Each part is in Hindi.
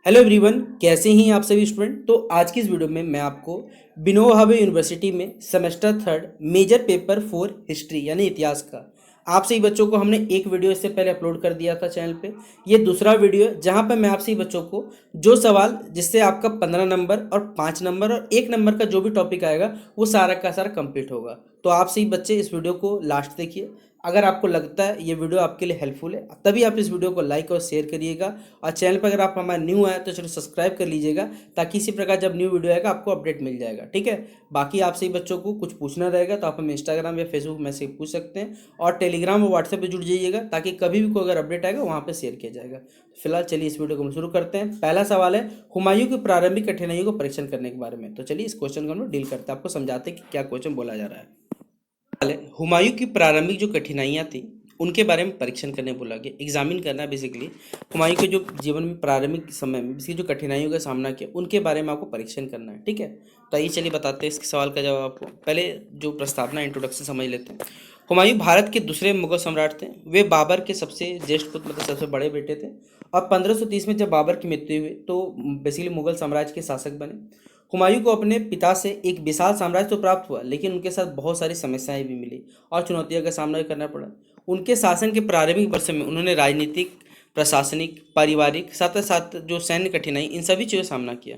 हेलो एवरीवन, कैसे हैं आप सभी स्टूडेंट। तो आज की इस वीडियो में मैं आपको विनोबा भावे यूनिवर्सिटी में semester third major paper 4 history यानी इतिहास का आप सभी बच्चों को हमने एक वीडियो इससे पहले अपलोड कर दिया था चैनल पे। ये दूसरा वीडियो है जहां पर मैं आप सभी बच्चों को जो सवाल जिससे आपका 15 नंबर और 5 नंबर और 1 नंबर का जो भी टॉपिक आएगा वो सारा का सारा कंप्लीट होगा। तो आप सभी बच्चे इस वीडियो को लास्ट देखिए। अगर आपको लगता है ये वीडियो आपके लिए हेल्पफुल है तभी आप इस वीडियो को लाइक और शेयर करिएगा, और चैनल पर अगर आप हमारे न्यू आए तो चलो सब्सक्राइब कर लीजिएगा, ताकि इसी प्रकार जब न्यू वीडियो आएगा आपको अपडेट मिल जाएगा। ठीक है। बाकी आप सही बच्चों को कुछ पूछना रहेगा तो आप हमें इंस्टाग्राम या फेसबुक मैसेज पूछ सकते हैं, और टेलीग्राम और व्हाट्सएप पे जुड़ जाइएगा ताकि कभी भी कोई अगर अपडेट आएगा वहाँ पर शेयर किया जाएगा। फिलहाल चलिए इस वीडियो को हम शुरू करते हैं। पहला सवाल है हुमायूं की प्रारंभिक कठिनाइयों को परीक्षण करने के बारे में। तो चलिए इस क्वेश्चन को हम लोग डील करते हैं, आपको समझाते हैं कि क्या क्वेश्चन बोला जा रहा है। हुमायूं की प्रारंभिक जो कठिनाइयाँ थी उनके बारे में परीक्षण करने बोला गया, एग्जामिन करना है बेसिकली। हुमायूं के जो जीवन में प्रारंभिक समय में जो कठिनाइयों का सामना किया उनके बारे में आपको परीक्षण करना है। ठीक है। तो आइए चलिए बताते हैं इस सवाल का जवाब आपको। पहले जो प्रस्तावना इंट्रोडक्शन समझ लेते हैं। हुमायूं भारत के दूसरे मुगल सम्राट थे। वे बाबर के सबसे ज्येष्ठ पुत्र मतलब सबसे बड़े बेटे थे, और 1530 में जब बाबर की मृत्यु हुई तो बेसिकली मुगल साम्राज्य के शासक बने। हुमायूं को अपने पिता से एक विशाल साम्राज्य तो प्राप्त हुआ, लेकिन उनके साथ बहुत सारी समस्याएं भी मिली और चुनौतियों का सामना भी करना पड़ा। उनके शासन के प्रारंभिक वर्षों में उन्होंने राजनीतिक, प्रशासनिक, पारिवारिक, साथ साथ जो सैन्य कठिनाई, इन सभी चीज़ों का सामना किया।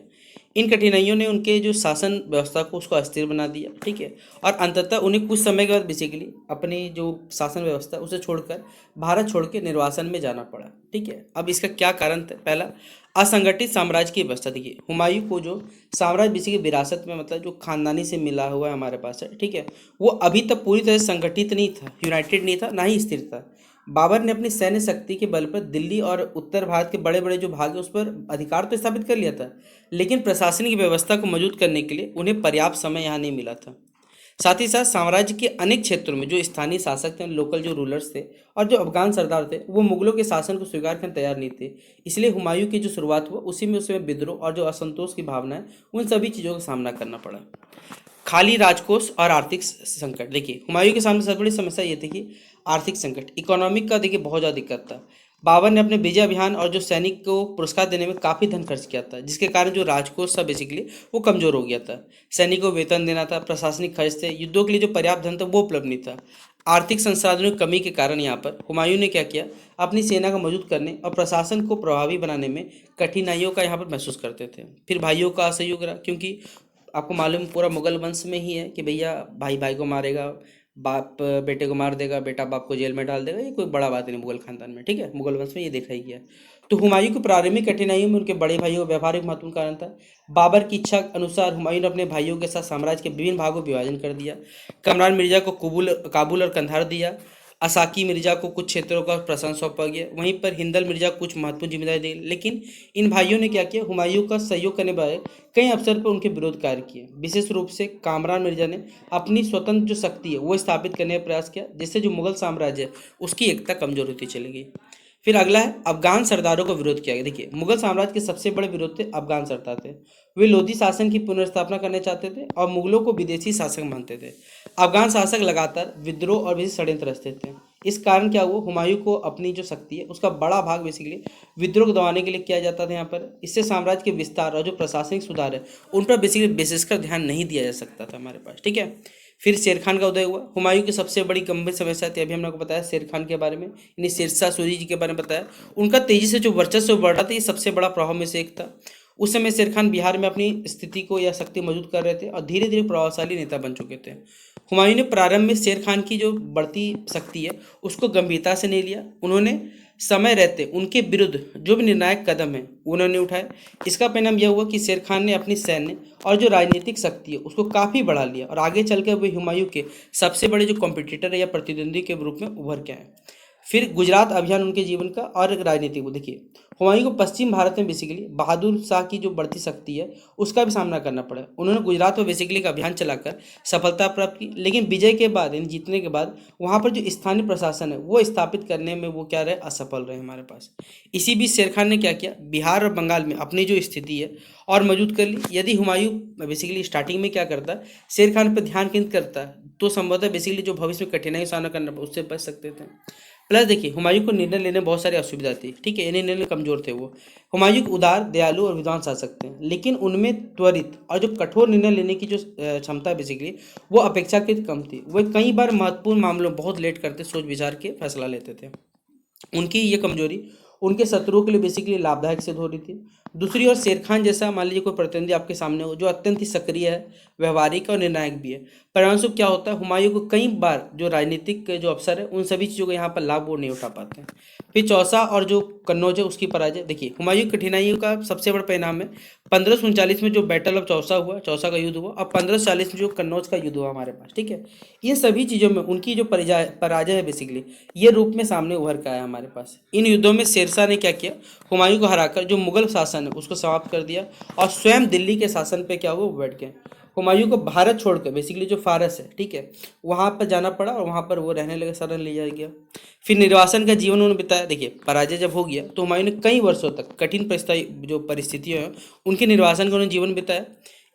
इन कठिनाइयों ने उनके जो शासन व्यवस्था को उसको अस्थिर बना दिया। ठीक है। और अंततः उन्हें कुछ समय के बाद बेसिकली अपनी जो शासन व्यवस्था उसे छोड़कर भारत छोड़ के निर्वासन में जाना पड़ा। ठीक है। अब इसका क्या कारण था? पहला, असंगठित साम्राज्य की व्यवस्था। देखिए हुमायूं को जो साम्राज्य बेसिकली विरासत में मतलब जो खानदानी से मिला हुआ है हमारे पास है, ठीक है, वो अभी तक पूरी तरह से संगठित नहीं था, यूनाइटेड नहीं था, ना ही स्थिर था। बाबर ने अपनी सैन्य शक्ति के बल पर दिल्ली और उत्तर भारत के बड़े बड़े जो भाग है उस पर अधिकार तो स्थापित कर लिया था, लेकिन प्रशासनिक व्यवस्था को मजबूत करने के लिए उन्हें पर्याप्त समय यहाँ नहीं मिला था। साथ ही साथ साम्राज्य के अनेक क्षेत्रों में जो स्थानीय शासक थे, लोकल जो रूलर्स थे और जो अफगान सरदार थे, वो मुगलों के शासन को स्वीकार करने तैयार नहीं थे। इसलिए हुमायूं की जो शुरुआत हुआ उसी में उसमें विद्रोह और जो असंतोष की भावना है उन सभी चीज़ों का सामना करना पड़ा। खाली राजकोष और आर्थिक संकट। देखिए हुमायूं के सामने सबसे बड़ी समस्या ये थी कि आर्थिक संकट, इकोनॉमिक का देखिए बहुत ज़्यादा दिक्कत था। बाबर ने अपने विजय अभियान और जो सैनिक को पुरस्कार देने में काफ़ी धन खर्च किया था, जिसके कारण जो राजकोष था बेसिकली वो कमज़ोर हो गया था। सैनिकों को वेतन देना था, प्रशासनिक खर्च थे, युद्धों के लिए जो पर्याप्त धन था वो उपलब्ध नहीं था। आर्थिक संसाधनों की कमी के कारण यहाँ पर हुमायूं ने क्या किया, अपनी सेना को मजबूत करने और प्रशासन को प्रभावी बनाने में कठिनाइयों का यहाँ पर महसूस करते थे। फिर भाइयों का असहयोग रहा, क्योंकि आपको मालूम पूरा मुगल वंश में ही है कि भैया भाई भाई को मारेगा, बाप बेटे को मार देगा, बेटा बाप को जेल में डाल देगा, ये कोई बड़ा बात नहीं मुगल खानदान में। ठीक है। मुगल वंश में ये देखा ही गया। तो हुमायूं की प्रारंभिक कठिनाइयों में उनके बड़े भाइयों का व्यापारिक महत्वपूर्ण कारण था। बाबर की इच्छा अनुसार हुमायूं ने अपने भाइयों के साथ साम्राज्य के विभिन्न भागों में विभाजन कर दिया। कमरान मिर्जा को काबुल और कंधार दिया। असाकी मिर्जा को कुछ क्षेत्रों का प्रशासन सौंपा गया। वहीं पर हिंदल मिर्जा को कुछ महत्वपूर्ण जिम्मेदारी दी। लेकिन इन भाइयों ने क्या किया, हुमायूं का सहयोग करने वाले कई अवसर पर उनके विरोध कार्य किए। विशेष रूप से कामरान मिर्जा ने अपनी स्वतंत्र जो शक्ति है वो स्थापित करने का प्रयास किया, जिससे जो मुगल साम्राज्य है उसकी एकता कमजोर होती चली गई। फिर अगला है अफगान सरदारों को विरोध किया गया। देखिए मुगल साम्राज्य के सबसे बड़े विरोध थे अफगान सरदार थे। वे लोधी शासन की पुनर्स्थापना करना चाहते थे और मुगलों को विदेशी शासक मानते थे। अफगान शासक लगातार विद्रोह और भी षड्यंत्र रचते थे। इस कारण क्या हुआ, हुमायूं को अपनी जो शक्ति है उसका बड़ा भाग बेसिकली विद्रोह को दबाने के लिए किया जाता था यहाँ पर। इससे साम्राज्य के विस्तार और जो प्रशासनिक सुधार है उन पर बेसिकली विशेषकर ध्यान नहीं दिया जा सकता था हमारे पास। ठीक है। फिर शेर खान का उदय हुआ। हुमायूं की सबसे बड़ी गंभीर समस्या थी, अभी हमने आपको बताया शेर खान के बारे में, यानी शेरशाह सूरी जी के बारे में बताया। उनका तेजी से जो वर्चस्व बढ़ रहा था ये सबसे बड़ा प्रभाव में से एक था। उस समय शेर खान बिहार में अपनी स्थिति को या शक्ति मजबूत कर रहे थे और धीरे धीरे प्रभावशाली नेता बन चुके थे। हुमायूं ने प्रारंभ में शेर खान की जो बढ़ती शक्ति है उसको गंभीरता से नहीं लिया। उन्होंने समय रहते उनके विरुद्ध जो भी निर्णायक कदम है उन्होंने उठाए। इसका परिणाम यह हुआ कि शेर खान ने अपनी सैन्य और जो राजनीतिक शक्ति है उसको काफ़ी बढ़ा लिया, और आगे चलकर वे हुमायूं के सबसे बड़े जो कॉम्पिटिटर है या प्रतिद्वंदी के रूप में उभर के आए। फिर गुजरात अभियान उनके जीवन का और राजनीति को देखिए। हुमायूं को पश्चिम भारत में बेसिकली बहादुर शाह की जो बढ़ती शक्ति है उसका भी सामना करना पड़ा। उन्होंने गुजरात में बेसिकली एक अभियान चलाकर सफलता प्राप्त की, लेकिन विजय के बाद यानी जीतने के बाद वहाँ पर जो स्थानीय प्रशासन है वो स्थापित करने में वो क्या रहे, असफल रहे हमारे पास। इसी बीच शेर खान ने क्या किया, बिहार और बंगाल में अपनी जो स्थिति है और मजबूत कर ली। यदि हुमायूं बेसिकली स्टार्टिंग में क्या करता, शेर खान पर ध्यान केंद्रित करता, तो संभवतः बेसिकली जो भविष्य में कठिनाई का सामना करना उससे बच सकते थे। प्लस देखिए हुमायूं को निर्णय लेने में बहुत सारी असुविधा थी, ठीक है, ये निर्णय कमजोर थे वो। हुमायूं उदार, दयालु और विद्वान शासक थे, लेकिन उनमें त्वरित और जो कठोर निर्णय लेने की जो क्षमता बेसिकली वो अपेक्षाकृत कम थी। वे कई बार महत्वपूर्ण मामलों में बहुत लेट करते, सोच विचार के फैसला लेते थे। उनकी ये कमजोरी उनके शत्रुओं के लिए बेसिकली लाभदायक सिद्ध हो रही थी। दूसरी ओर शेर खान जैसा मान लीजिए कोई प्रतिनिधि आपके सामने हो जो अत्यंत ही सक्रिय है, व्यवहारिक और निर्णायक भी है, परिणामस्वरूप क्या होता है, हुमायूं को कई बार जो राजनीतिक जो अवसर है उन सभी चीज़ों का यहाँ पर लाभ वो नहीं उठा पाते हैं। फिर चौसा और जो कन्नौज है उसकी पराजय, देखिए हुमायूं की कठिनाइयों का सबसे बड़ा परिणाम है 1539 में जो बैटल ऑफ चौसा हुआ, चौसा का युद्ध हुआ, और 1540 में जो कन्नौज का युद्ध हुआ हमारे पास, ठीक है। इन सभी चीज़ों में उनकी जो पराजय है बेसिकली ये रूप में सामने उभर के आया हमारे पास। इन युद्धों में शेरशाह ने क्या किया, हुमायूं को हराकर जो मुगल शासन है उसको समाप्त कर दिया और स्वयं दिल्ली के शासन पे क्या हुआ वो बैठ गए। हुमायूं को भारत छोड़कर बेसिकली जो फारस है, ठीक है, वहाँ पर जाना पड़ा और वहाँ पर वो रहने लगे, शरण ले जाया गया। फिर निर्वासन का जीवन उन्होंने बिताया। देखिए पराजय जब हो गया तो हुमायूं ने कई वर्षों तक कठिन जो परिस्थितियाँ हैं उनके निर्वासन का उन्होंने जीवन बिताया।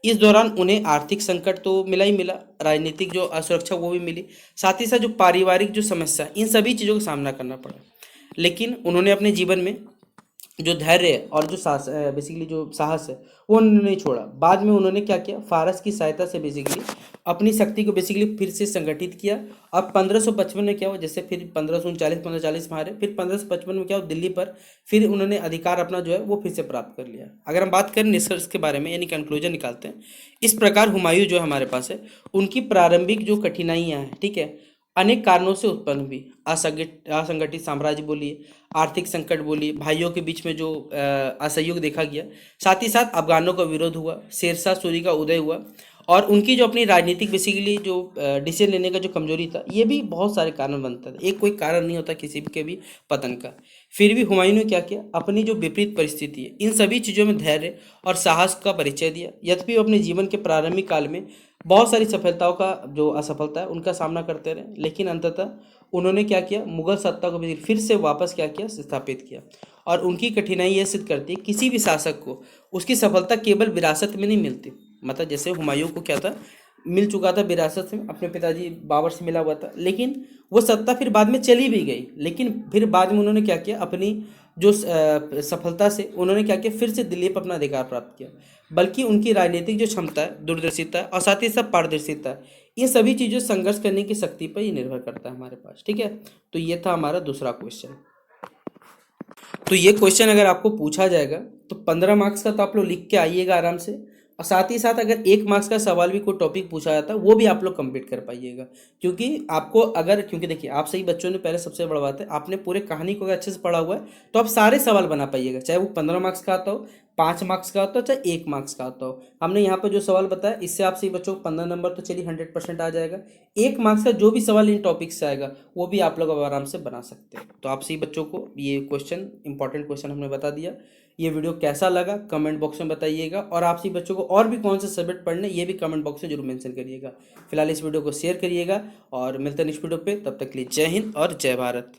इस दौरान उन्हें आर्थिक संकट तो मिला ही मिला, राजनीतिक जो असुरक्षा वो भी मिली, साथ ही साथ जो पारिवारिक जो समस्या, इन सभी चीज़ों का सामना करना पड़ा। लेकिन उन्होंने अपने जीवन में जो धैर्य है और जो बेसिकली जो साहस है वो उन्होंने नहीं छोड़ा। बाद में उन्होंने क्या किया, फारस की सहायता से बेसिकली अपनी शक्ति को बेसिकली फिर से संगठित किया। अब 1555 में क्या हुआ, जैसे फिर 1539 में हारे, फिर 1555 में क्या हुआ, दिल्ली पर फिर उन्होंने अधिकार अपना जो है वो फिर से प्राप्त कर लिया। अगर हम बात करें निष्कर्ष के बारे में यानी कंक्लूजन निकालते हैं, इस प्रकार हुमायूं जो हमारे पास है उनकी प्रारंभिक जो कठिनाइयाँ हैं, ठीक है, अनेक कारणों से उत्पन्न हुई। असंगठित साम्राज्य बोलिए, आर्थिक संकट बोलिए, भाइयों के बीच में जो असहयोग देखा गया, साथ ही साथ अफगानों का विरोध हुआ, शेरशाह सूरी का उदय हुआ, और उनकी जो अपनी राजनीतिक बेसिकली जो डिसीजन लेने का जो कमजोरी था, ये भी बहुत सारे कारण बनता था। एक कोई कारण नहीं होता किसी के भी पतन का। फिर भी हुमायूं ने क्या किया, अपनी जो विपरीत परिस्थिति है इन सभी चीज़ों में धैर्य और साहस का परिचय दिया। यद्यपि वो अपने जीवन के प्रारंभिक काल में बहुत सारी सफलताओं का जो असफलता है उनका सामना करते रहे, लेकिन अंततः उन्होंने क्या किया, मुगल सत्ता को भी फिर से वापस क्या किया, स्थापित किया। और उनकी कठिनाई यह सिद्ध करती है किसी भी शासक को उसकी सफलता केवल विरासत में नहीं मिलती। मतलब जैसे हुमायूं को क्या था, मिल चुका था विरासत से, अपने पिताजी बाबर से मिला हुआ था, लेकिन वो सत्ता फिर बाद में चली भी गई, लेकिन फिर बाद में उन्होंने क्या किया, अपनी जो सफलता से उन्होंने क्या किया, फिर से दिल्ली पर अपना अधिकार प्राप्त किया। बल्कि उनकी राजनीतिक जो क्षमता है, दूरदर्शिता है और साथ ही साथ पारदर्शिता है, ये सभी चीज़ें संघर्ष करने की शक्ति पर ही निर्भर करता है हमारे पास, ठीक है। तो ये था हमारा दूसरा क्वेश्चन। तो ये क्वेश्चन अगर आपको पूछा जाएगा तो 15 मार्क्स का तो आप लोग लिख के आइएगा आराम से, और साथ ही साथ अगर 1 मार्क्स का सवाल भी कोई टॉपिक पूछा जाता है वो भी आप लोग कंप्लीट कर पाइएगा। क्योंकि देखिए आप सही बच्चों ने, पहले सबसे बड़ा बात है आपने पूरे कहानी को अगर अच्छे से पढ़ा हुआ है तो आप सारे सवाल बना पाइएगा, चाहे वो 15 मार्क्स का आता हो, 5 मार्क्स का आता हो, चाहे 1 मार्क्स का आता हो। हमने यहाँ पर जो सवाल बताया इससे आप सही बच्चों को 15 नंबर तो चलिए 100% आ जाएगा। 1 मार्क्स का जो भी सवाल इन टॉपिक से आएगा वो भी आप लोग अब आराम से बना सकते हैं। तो आप सही बच्चों को ये क्वेश्चन, इंपॉर्टेंट क्वेश्चन हमने बता दिया। ये वीडियो कैसा लगा कमेंट बॉक्स में बताइएगा, और आप सभी बच्चों को और भी कौन से सब्जेक्ट पढ़ने ये भी कमेंट बॉक्स में जरूर मेंशन करिएगा। फिलहाल इस वीडियो को शेयर करिएगा और मिलते हैं नेक्स्ट वीडियो पे, तब तक के लिए जय हिंद और जय भारत।